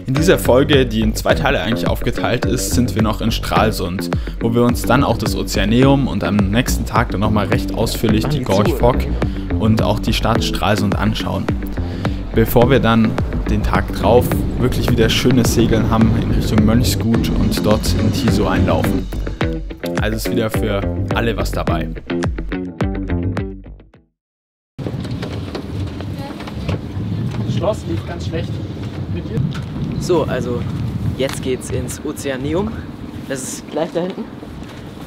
In dieser Folge, die in 2 Teile eigentlich aufgeteilt ist, sind wir noch in Stralsund, wo wir uns dann auch das Ozeaneum und am nächsten Tag dann nochmal recht ausführlich die Gorge Fock und auch die Stadt Stralsund anschauen. Bevor wir dann den Tag drauf wirklich wieder schönes Segeln haben in Richtung Mönchsgut und dort in Tiso einlaufen. Also ist wieder für alle was dabei. Das Schloss lief ganz schlecht. Mit dir? So, also jetzt geht's ins Ozeaneum. Das ist gleich da hinten.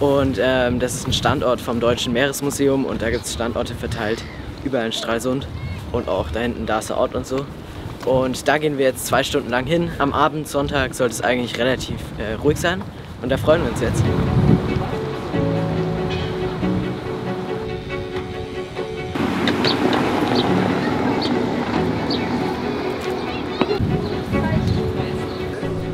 Und das ist ein Standort vom Deutschen Meeresmuseum und da gibt es Standorte verteilt überall in Stralsund und auch da hinten, da ist der Ort und so. Und da gehen wir jetzt 2 Stunden lang hin. Am Abend, Sonntag, sollte es eigentlich relativ ruhig sein und da freuen wir uns jetzt.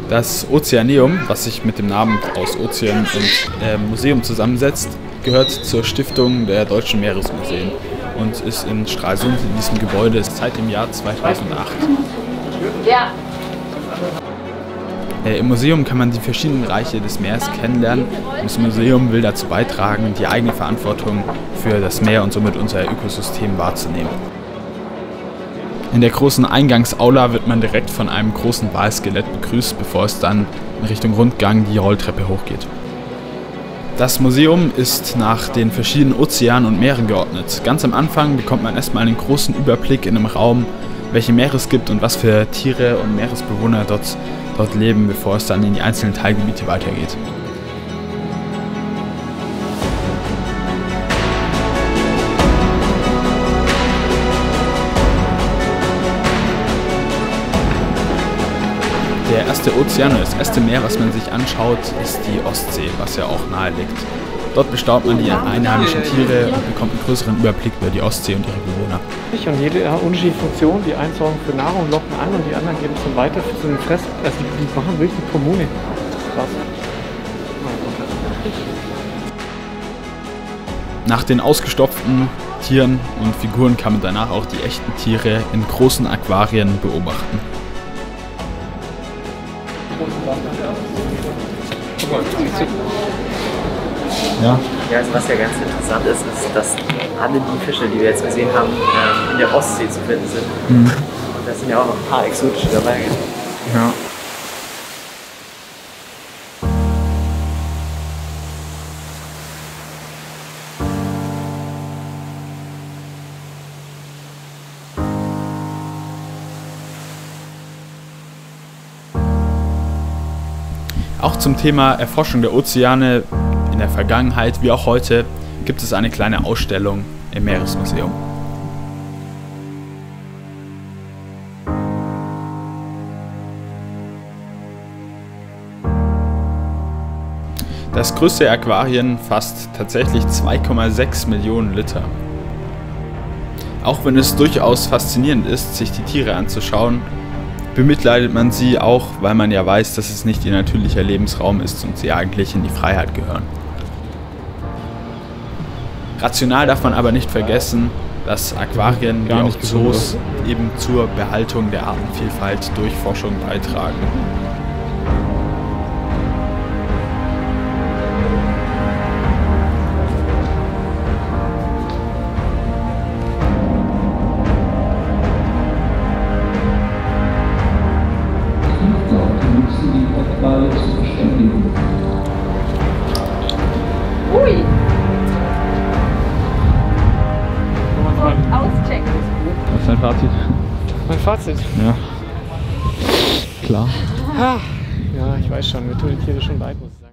Das Ozeaneum, was sich mit dem Namen aus Ozean und Museum zusammensetzt, gehört zur Stiftung der Deutschen Meeresmuseen und ist in Stralsund in diesem Gebäude seit dem Jahr 2008. Ja. Im Museum kann man die verschiedenen Reiche des Meeres kennenlernen. Das Museum will dazu beitragen, die eigene Verantwortung für das Meer und somit unser Ökosystem wahrzunehmen. In der großen Eingangsaula wird man direkt von einem großen Walskelett begrüßt, bevor es dann in Richtung Rundgang die Rolltreppe hochgeht. Das Museum ist nach den verschiedenen Ozeanen und Meeren geordnet. Ganz am Anfang bekommt man erstmal einen großen Überblick in einem Raum, welche Meere es gibt und was für Tiere und Meeresbewohner dort leben, bevor es dann in die einzelnen Teilgebiete weitergeht. Der erste Ozean oder das erste Meer, was man sich anschaut, ist die Ostsee, was ja auch nahe liegt. Dort bestaunt man die einheimischen Tiere und bekommt einen größeren Überblick über die Ostsee und ihre Bewohner. Und jede hat unterschiedliche Funktionen. Die einen sorgen für Nahrung, locken an und die anderen geben es dann weiter für so einen Fress. Also die machen wirklich die Kommune. Krass. Nach den ausgestopften Tieren und Figuren kann man danach auch die echten Tiere in großen Aquarien beobachten. Ja. Ja, also was ja ganz interessant ist, ist, dass alle die Fische, die wir jetzt gesehen haben, in der Ostsee zu finden sind. Und da sind ja auch noch ein paar exotische dabei. Ja. Auch zum Thema Erforschung der Ozeane in der Vergangenheit wie auch heute gibt es eine kleine Ausstellung im Meeresmuseum. Das größte Aquarium fasst tatsächlich 2,6 Millionen Liter. Auch wenn es durchaus faszinierend ist, sich die Tiere anzuschauen, bemitleidet man sie auch, weil man ja weiß, dass es nicht ihr natürlicher Lebensraum ist und sie eigentlich in die Freiheit gehören. Rational darf man aber nicht vergessen, dass Aquarien wie auch Zoos eben zur Behaltung der Artenvielfalt durch Forschung beitragen. Ui! Auschecken. Was ist dein Fazit? Mein Fazit? Ja. Klar. Ja, ich weiß schon, mir tun die Tiere schon leid, muss ich sagen.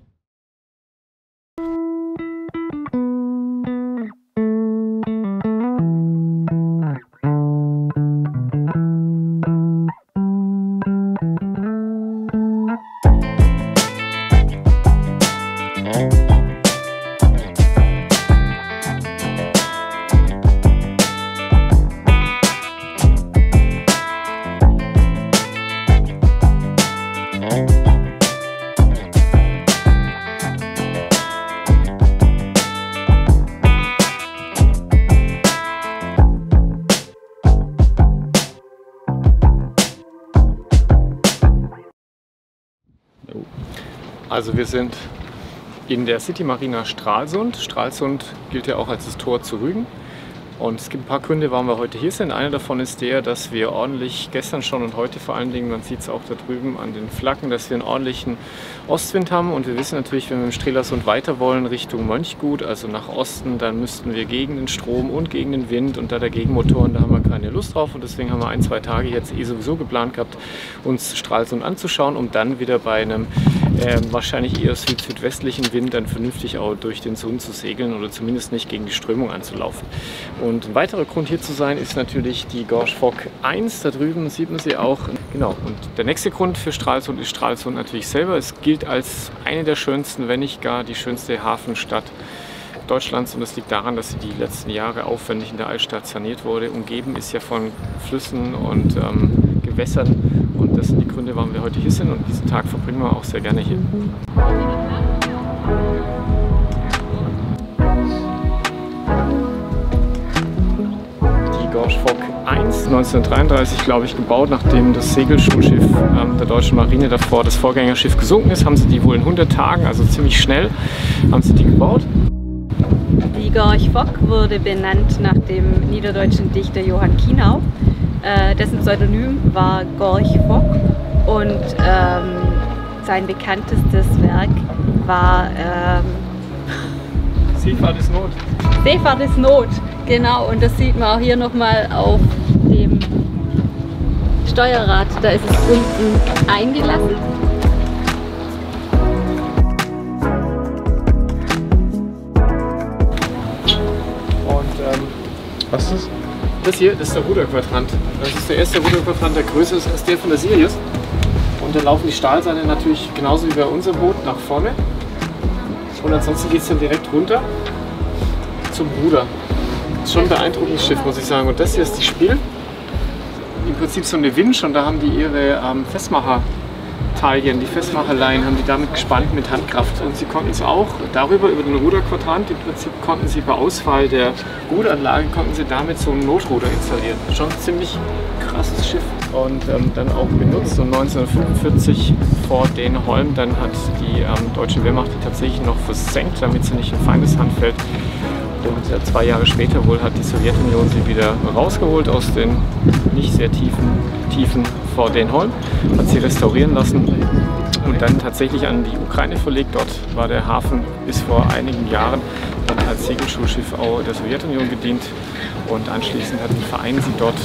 Also wir sind in der City Marina Stralsund. Stralsund gilt ja auch als das Tor zu Rügen. Und es gibt ein paar Gründe, warum wir heute hier sind. Einer davon ist der, dass wir ordentlich gestern schon und heute vor allen Dingen, man sieht es auch da drüben an den Flaggen, dass wir einen ordentlichen Ostwind haben. Und wir wissen natürlich, wenn wir im Strelasund weiter wollen Richtung Mönchgut, also nach Osten, dann müssten wir gegen den Strom und gegen den Wind und da der Gegenmotoren, da haben wir keine Lust drauf. Und deswegen haben wir 1-2 Tage jetzt sowieso geplant gehabt, uns Stralsund anzuschauen, um dann wieder bei einem wahrscheinlich eher südwestlichen Wind dann vernünftig auch durch den Sund zu segeln oder zumindest nicht gegen die Strömung anzulaufen. Und ein weiterer Grund hier zu sein ist natürlich die Gorge Fock 1, da drüben sieht man sie auch. Genau, und der nächste Grund für Stralsund ist Stralsund natürlich selber. Es gilt als eine der schönsten, wenn nicht gar die schönste Hafenstadt Deutschlands und das liegt daran, dass sie die letzten Jahre aufwendig in der Altstadt saniert wurde. Umgeben ist ja von Flüssen und Gewässern. Und das sind die Gründe, warum wir heute hier sind und diesen Tag verbringen wir auch sehr gerne hier. Die Gorge Fock 1, 1933 glaube ich gebaut, nachdem das Segelschulschiff der Deutschen Marine davor, das Vorgängerschiff, gesunken ist, haben sie die wohl in 100 Tagen, also ziemlich schnell, haben sie die gebaut. Die Gorge Fock wurde benannt nach dem niederdeutschen Dichter Johann Kienau. Dessen Pseudonym war Gorge Fock und sein bekanntestes Werk war Seefahrt ist Not. Seefahrt ist Not, genau. Und das sieht man auch hier nochmal auf dem Steuerrad. Da ist es unten eingelassen. Was ist das? Das hier, das ist der Ruderquadrant. Das ist der erste Ruderquadrant, der größer ist als der von der Sirius. Und dann laufen die Stahlseile natürlich genauso wie bei unserem Boot nach vorne. Und ansonsten geht es dann direkt runter zum Ruder. Das ist schon ein beeindruckendes Schiff, muss ich sagen. Und das hier ist die Spiel. Im Prinzip so eine Winch und da haben die ihre Festmachertalien, die Festmacherleien, haben die damit gespannt mit Handkraft. Und sie konnten es auch darüber, über den Ruderquadrant, im Prinzip konnten sie bei Ausfall der Ruderanlage, konnten sie damit so ein Notruder installieren. Schon ein ziemlich krasses Schiff. Und dann auch benutzt. Und 1945 vor den Holm, dann hat die deutsche Wehrmacht die tatsächlich noch versenkt, damit sie nicht in Feindeshand fällt. Und 2 Jahre später wohl hat die Sowjetunion sie wieder rausgeholt aus den nicht sehr tiefen vor den Holm, hat sie restaurieren lassen und dann tatsächlich an die Ukraine verlegt. Dort war der Hafen bis vor einigen Jahren dann als Segelschulschiff auch der Sowjetunion gedient und anschließend hat ein Verein sie dort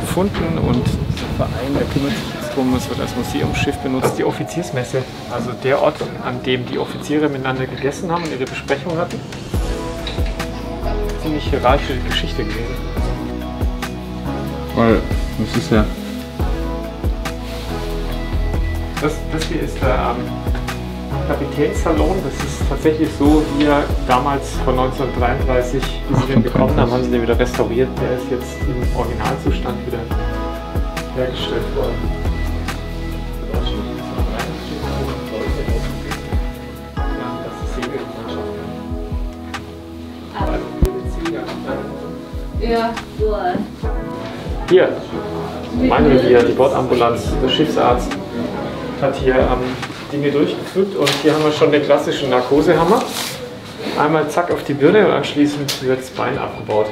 gefunden und der Verein, der kümmert sich jetzt drum, es wird als Museumsschiff benutzt. Die Offiziersmesse, also der Ort, an dem die Offiziere miteinander gegessen haben und ihre Besprechung hatten. Ziemlich hierarchische Geschichte gewesen. Weil, das ist ja... Das hier ist der Kapitänssalon. Das ist tatsächlich so, wie er damals von 1933, wie sie den bekommen haben, haben sie den wieder restauriert. Der ist jetzt im Originalzustand wieder hergestellt worden. Ja, hier, mein Revier, die Bordambulanz, der Schiffsarzt hat hier Dinge durchgepflückt und hier haben wir schon den klassischen Narkosehammer. Einmal zack auf die Birne und anschließend wird das Bein abgebaut.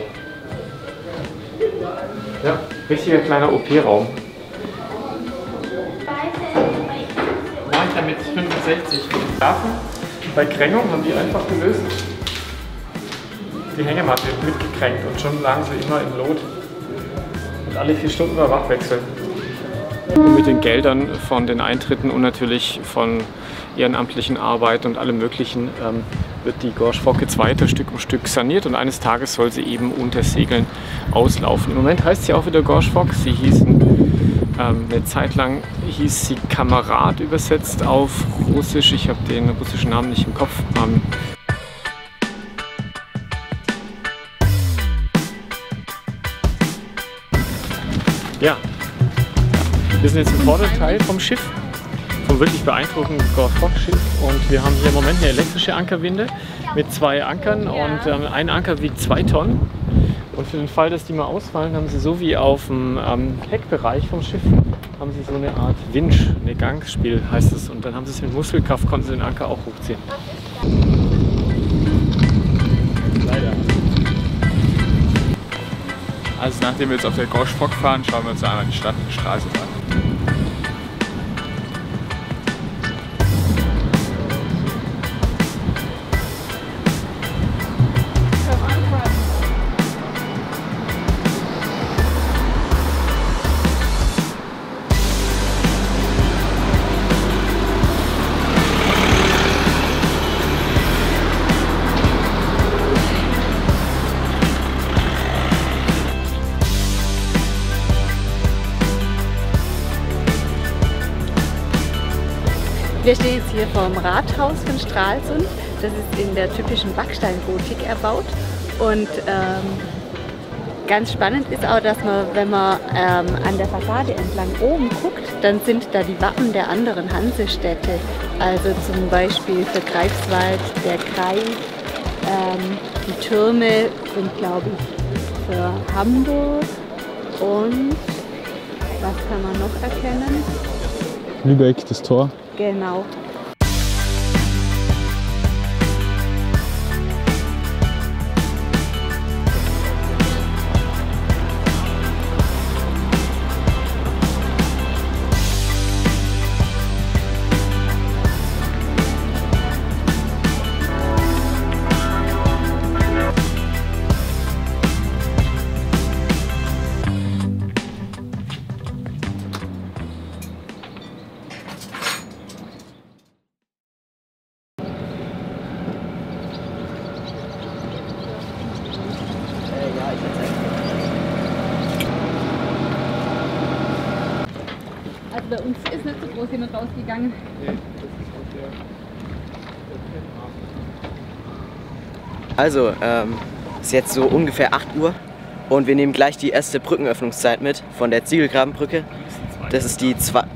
Ja, richtiger kleiner OP-Raum. Mit 65 Grafen. Bei Krängung haben die einfach gelöst. Die Hängematte mitgekränkt und schon lagen sie immer im Lot. Und alle 4 Stunden war Wachwechsel. Und mit den Geldern von den Eintritten und natürlich von ehrenamtlichen Arbeit und allem Möglichen wird die Gorge Fock jetzt weiter Stück um Stück saniert und eines Tages soll sie eben unter Segeln auslaufen. Im Moment heißt sie auch wieder Gorge Fock. Sie eine Zeit lang hieß sie Kamerad übersetzt auf Russisch. Ich habe den russischen Namen nicht im Kopf. Ja, wir sind jetzt im vorderen Teil vom Schiff, vom wirklich beeindruckenden Gorge Fock Schiff und wir haben hier im Moment eine elektrische Ankerwinde mit 2 Ankern und ein Anker wiegt 2 Tonnen. Und für den Fall, dass die mal ausfallen, haben sie so wie auf dem Heckbereich vom Schiff haben sie so eine Art Winch, eine Gangspiel heißt es. Und dann haben sie es mit Muskelkraft, konnten sie den Anker auch hochziehen. Leider. Also nachdem wir jetzt auf der Gorge Fock fahren, schauen wir uns einmal die Stadt und die Straße an. Wir stehen jetzt hier vor dem Rathaus von Stralsund. Das ist in der typischen Backsteingotik erbaut. Und ganz spannend ist auch, dass man, wenn man an der Fassade entlang oben guckt, dann sind da die Wappen der anderen Hansestädte. Also zum Beispiel für Greifswald der Kreis. Die Türme sind, glaube ich, für Hamburg. Und was kann man noch erkennen? Lübeck, das Tor. Genau. Also bei uns ist nicht so groß jemand rausgegangen. Also, ist jetzt so ungefähr 8 Uhr und wir nehmen gleich die erste Brückenöffnungszeit mit von der Ziegelgrabenbrücke. Das ist die zweite?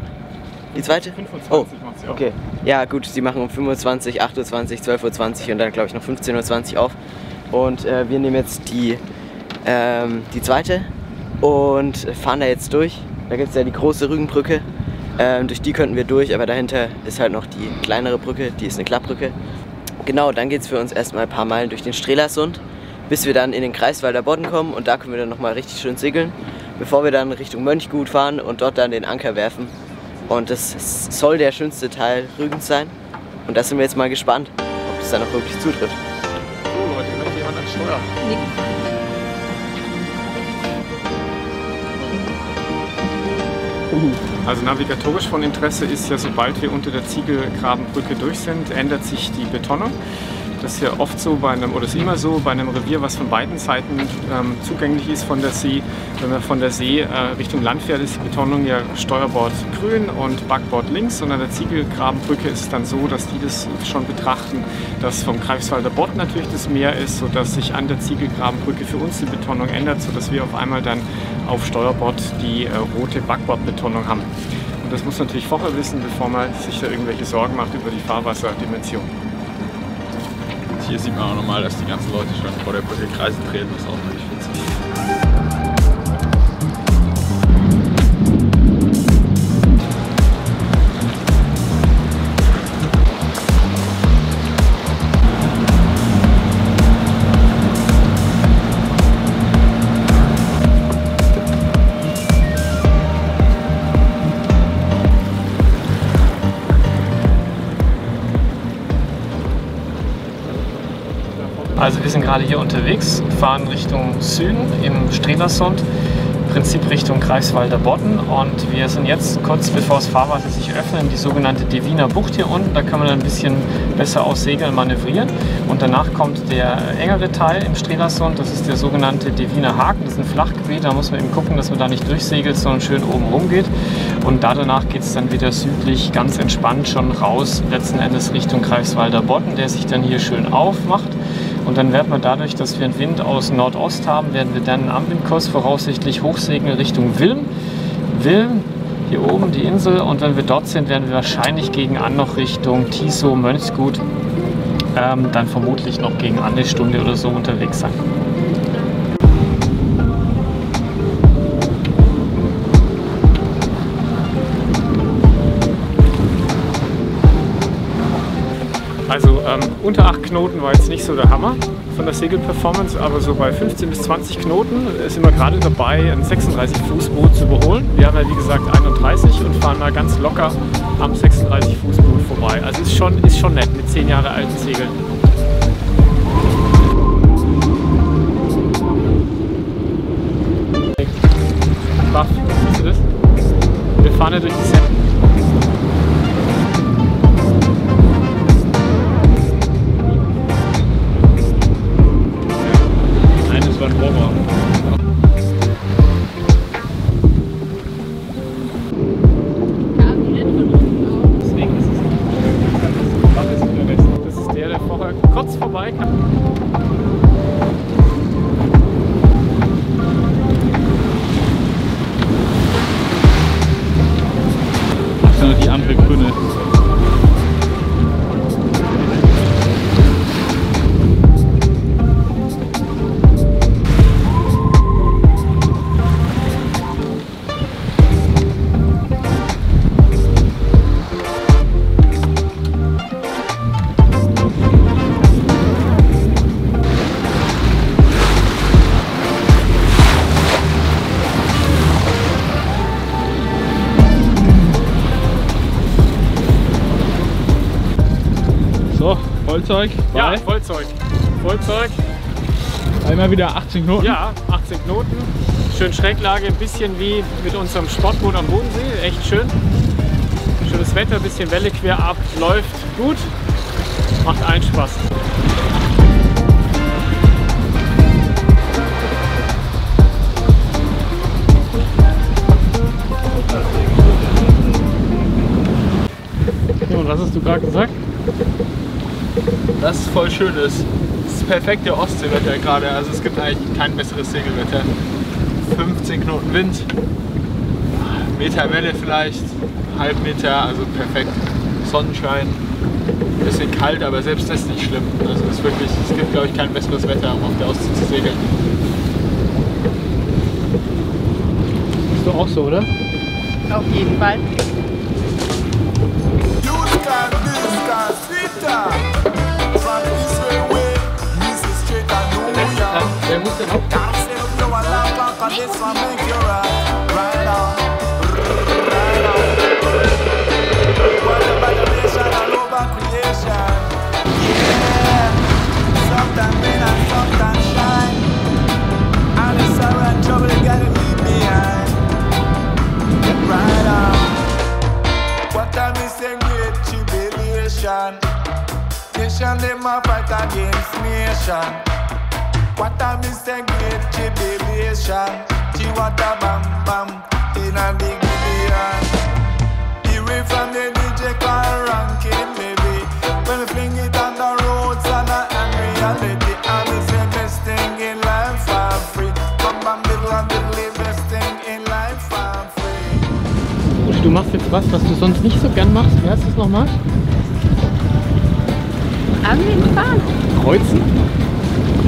25 Oh, macht sie auch. okay. Ja gut, sie machen um 25, 8:20 Uhr, 12:20 Uhr und dann glaube ich noch 15:20 Uhr auf. Und wir nehmen jetzt die zweite und fahren da jetzt durch. Da gibt es ja die große Rügenbrücke, durch die könnten wir durch, aber dahinter ist halt noch die kleinere Brücke, die ist eine Klappbrücke. Genau, dann geht es für uns erstmal ein paar Meilen durch den Strelasund, bis wir dann in den Greifswalder Bodden kommen und da können wir dann nochmal richtig schön segeln, bevor wir dann Richtung Mönchgut fahren und dort dann den Anker werfen. Und das soll der schönste Teil Rügens sein und da sind wir jetzt mal gespannt, ob das dann auch wirklich zutrifft. Oh Leute, hier möchte jemand ans Steuer. Also navigatorisch von Interesse ist ja, sobald wir unter der Ziegelgrabenbrücke durch sind, ändert sich die Betonung. Das ist ja oft so bei einem, oder ist immer so bei einem Revier, was von beiden Seiten zugänglich ist von der See. Wenn man von der See Richtung Land fährt, ist die Betonung ja Steuerbord grün und Backbord links. Und an der Ziegelgrabenbrücke ist es dann so, dass die das schon betrachten, dass vom Greifswalder Bodden natürlich das Meer ist, sodass sich an der Ziegelgrabenbrücke für uns die Betonung ändert, sodass wir auf einmal dann auf Steuerbord die rote Backbordbetonung haben. Und das muss man natürlich vorher wissen, bevor man sich da irgendwelche Sorgen macht über die Fahrwasserdimension. Hier sieht man auch nochmal, dass die ganzen Leute schon vor der Brücke Kreise drehen, was auch wirklich witzig ist. Also wir sind gerade hier unterwegs, fahren Richtung Süden im Strelasund, im Prinzip Richtung Greifswalder Bodden und wir sind jetzt kurz bevor das Fahrwasser sich öffnet, in die sogenannte Deviner Bucht hier unten. Da kann man dann ein bisschen besser aus Segeln manövrieren und danach kommt der engere Teil im Strelasund, das ist der sogenannte Deviner Haken, das ist ein Flachgebiet, da muss man eben gucken, dass man da nicht durchsegelt, sondern schön oben rum geht und danach geht es dann wieder südlich ganz entspannt schon raus, letzten Endes Richtung Greifswalder Bodden, der sich dann hier schön aufmacht. Und dann werden wir dadurch, dass wir einen Wind aus Nordost haben, werden wir dann am Windkurs voraussichtlich hochsegeln Richtung Wilm. Wilm, hier oben die Insel. Und wenn wir dort sind, werden wir wahrscheinlich gegen an noch Richtung Tiso, Mönchsgut, dann vermutlich noch gegen an eine Stunde oder so unterwegs sein. Also unter 8 Knoten war jetzt nicht so der Hammer von der Segelperformance, aber so bei 15 bis 20 Knoten sind wir gerade dabei, ein 36 Fuß Boot zu überholen. Wir haben ja wie gesagt 31 und fahren da ganz locker am 36 Fuß Boot vorbei. Also ist schon nett mit 10 Jahre alten Segeln. Baff, siehst du das? Wir fahren ja durch die Setten. Eines war ein Rohrer. Deswegen ist es das ist der vorher kurz vorbei kam. Die andere grüne. So, Vollzeug. Ja, Vollzeug. Vollzeug. Einmal wieder 18 Knoten. Ja, 18 Knoten. Schön Schräglage, ein bisschen wie mit unserem Sportboot am Bodensee. Echt schön. Schönes Wetter, ein bisschen Welle quer ab. Läuft gut. Macht allen Spaß. Ja, und was hast du gerade gesagt? Das ist voll schön ist. Das ist perfekte Ostseewetter gerade, also es gibt eigentlich kein besseres Segelwetter. 15 Knoten Wind, Meter Welle vielleicht, halb Meter, also perfekt. Sonnenschein, bisschen kalt, aber selbst das ist nicht schlimm. Also es gibt glaube ich kein besseres Wetter, um auf der Ostsee zu segeln. Bist du auch so, oder? Auf jeden Fall. Wer muss denn auch? Nation, them a fight against nation. What a mistake, great tribulation. Chiwata bam bam, in a big billion. Away from the DJ car ranking, baby. When we fling it on the roads and reality, I'm the best thing in life for free. Bam bam diddle and diddly, best thing in life for free. Du machst jetzt was du sonst nicht so gern machst. Wie heißt das nochmal? Angeln fahren? Kreuzen?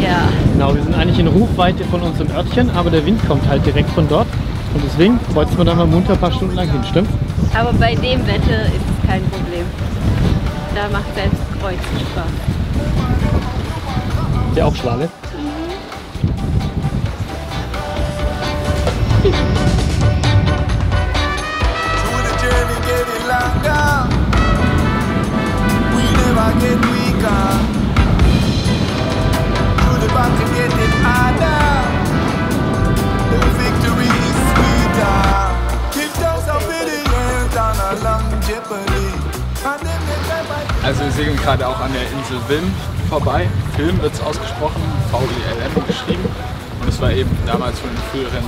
Ja. Genau, wir sind eigentlich in Rufweite von unserem Örtchen, aber der Wind kommt halt direkt von dort. Und deswegen kreuzen wir da mal munter ein paar Stunden lang hin, stimmt? Aber bei dem Wetter ist es kein Problem. Da macht selbst Kreuzen Spaß. Ist ja auch Schwale. Also wir segeln gerade auch an der Insel Wilm vorbei. Film wird es ausgesprochen, V-I-L-M geschrieben. Und es war eben damals von den früheren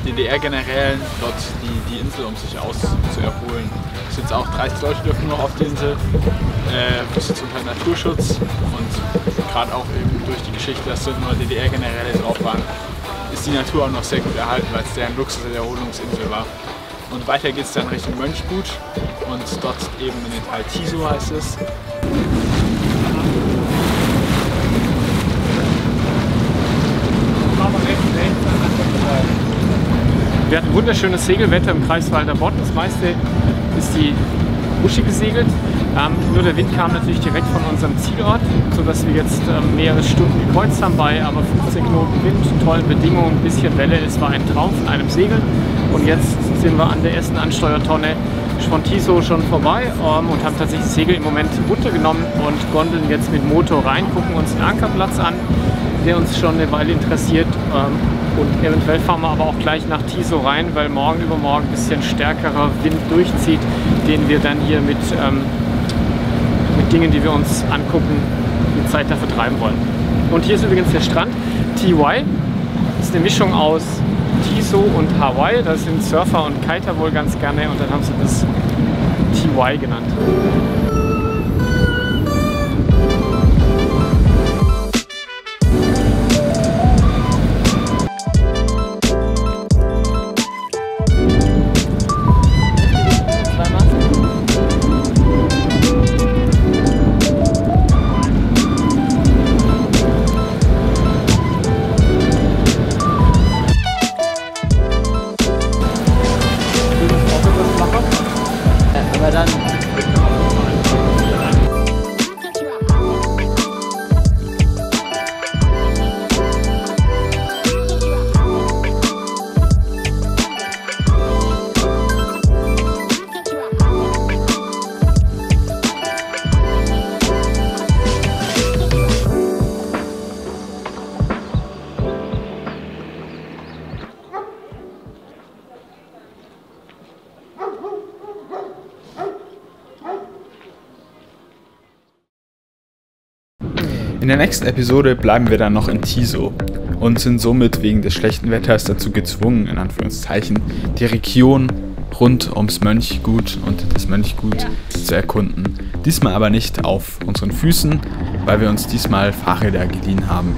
DDR-Generälen dort die Insel, um sich zu erholen. Es sind jetzt auch 30 Leute dürfen noch auf die Insel. Das ist jetzt unter Naturschutz und gerade auch eben durch die Geschichte, dass dort nur DDR-Generäle drauf waren, ist die Natur auch noch sehr gut erhalten, weil es deren Luxus-Erholungsinsel war. Und weiter geht es dann Richtung Mönchgut und dort eben in den Teil Tiso heißt es. Wir hatten wunderschönes Segelwetter im Kreiswalder Bott. Das meiste ist die Busche gesegelt. Nur der Wind kam natürlich direkt von unserem Zielort, sodass wir jetzt mehrere Stunden gekreuzt haben bei aber 15 Knoten Wind, tollen Bedingungen, ein bisschen Welle. Es war ein Traum von einem Segel. Und jetzt sind wir an der ersten Ansteuertonne von Tiso schon vorbei und haben tatsächlich das Segel im Moment runtergenommen und gondeln jetzt mit Motor rein, gucken uns den Ankerplatz an, der uns schon eine Weile interessiert. Und eventuell fahren wir aber auch gleich nach Tiso rein, weil morgen übermorgen ein bisschen stärkerer Wind durchzieht, den wir dann hier mit Dingen, die wir uns angucken, die Zeit da vertreiben wollen. Und hier ist übrigens der Strand, TY. Das ist eine Mischung aus Tiso und Hawaii. Da sind Surfer und Kiter wohl ganz gerne und dann haben sie das TY genannt. Aber dann In der nächsten Episode bleiben wir dann noch in Tiso und sind somit wegen des schlechten Wetters dazu gezwungen, in Anführungszeichen, die Region rund ums Mönchgut und das Mönchgut zu erkunden. Diesmal aber nicht auf unseren Füßen, weil wir uns diesmal Fahrräder geliehen haben.